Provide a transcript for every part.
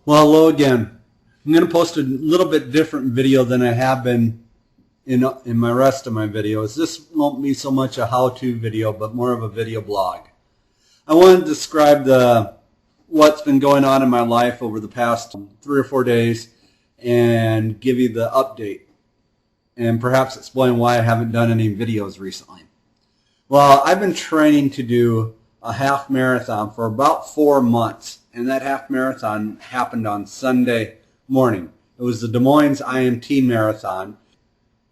Well, hello again. I'm going to post a little bit different video than I have been in my rest of my videos. This won't be so much a how-to video, but more of a video blog. I want to describe what's been going on in my life over the past 3 or 4 days and give you the update and perhaps explain why I haven't done any videos recently. Well, I've been training to do a half marathon for about 4 months, and that half marathon happened on Sunday morning. It was the Des Moines IMT Marathon.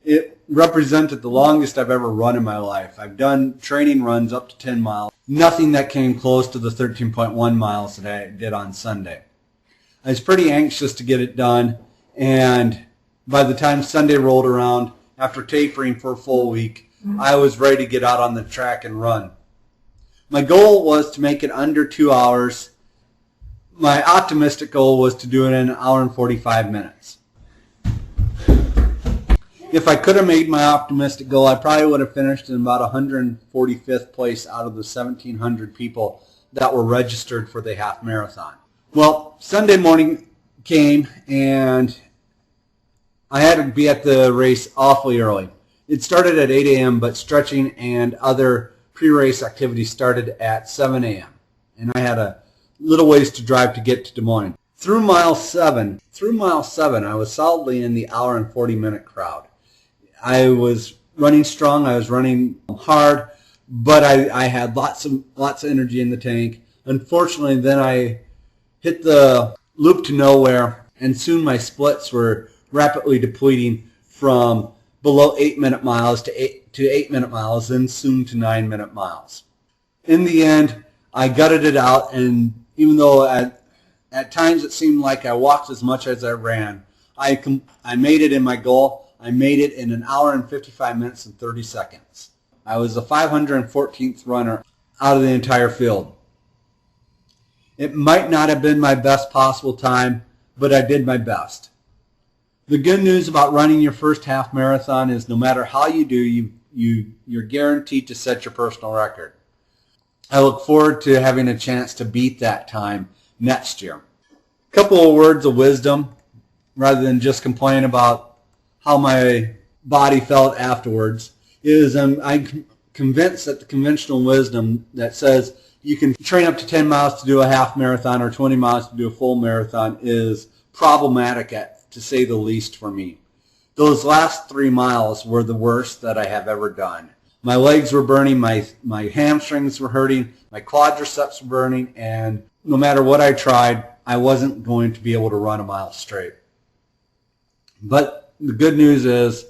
It represented the longest I've ever run in my life. I've done training runs up to 10 miles. Nothing that came close to the 13.1 miles that I did on Sunday. I was pretty anxious to get it done, and by the time Sunday rolled around, after tapering for a full week, I was ready to get out on the track and run. My goal was to make it under 2 hours. My optimistic goal was to do it in 1 hour and 45 minutes. If I could have made my optimistic goal, I probably would have finished in about 145th place out of the 1,700 people that were registered for the half marathon. Well, Sunday morning came and I had to be at the race awfully early. It started at 8 a.m., but stretching and other pre-race activities started at 7 a.m. And I had a little ways to drive to get to Des Moines. Through mile 7, I was solidly in the 1 hour and 40 minute crowd. I was running strong, I was running hard, but I had lots of energy in the tank. Unfortunately, then I hit the loop to nowhere, and soon my splits were rapidly depleting from below 8-minute miles to 8-minute miles, and soon to 9-minute miles. In the end, I gutted it out, and even though at times it seemed like I walked as much as I ran, I made it in my goal. I made it in 1 hour and 55 minutes and 30 seconds. I was the 514th runner out of the entire field. It might not have been my best possible time, but I did my best. The good news about running your first half marathon is no matter how you do, you're guaranteed to set your personal record. I look forward to having a chance to beat that time next year. A couple of words of wisdom, rather than just complain about how my body felt afterwards, is I'm convinced that the conventional wisdom that says you can train up to 10 miles to do a half marathon or 20 miles to do a full marathon is problematic, to say the least, for me. Those last 3 miles were the worst that I have ever done. My legs were burning, my hamstrings were hurting, my quadriceps were burning, and no matter what I tried, I wasn't going to be able to run a mile straight. But the good news is,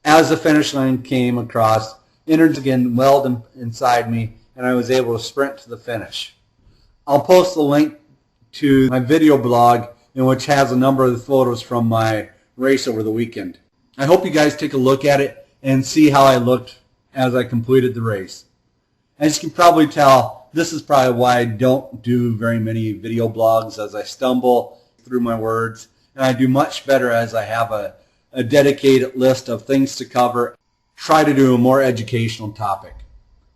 as the finish line came across, innards again welled inside me, and I was able to sprint to the finish. I'll post the link to my video blog, in which has a number of the photos from my race over the weekend. I hope you guys take a look at it and see how I looked as I completed the race. As you can probably tell, this is probably why I don't do very many video blogs, as I stumble through my words, and I do much better as I have a dedicated list of things to cover. Try to do a more educational topic.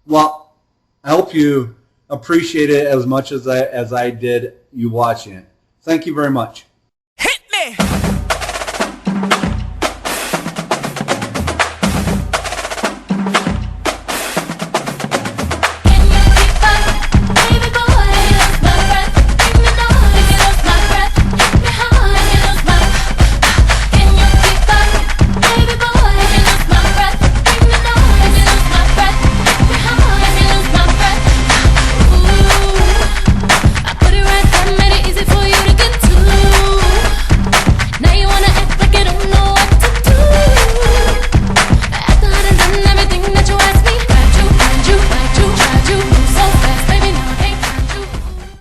Well, I hope you appreciate it as much as I did you watching it. Thank you very much.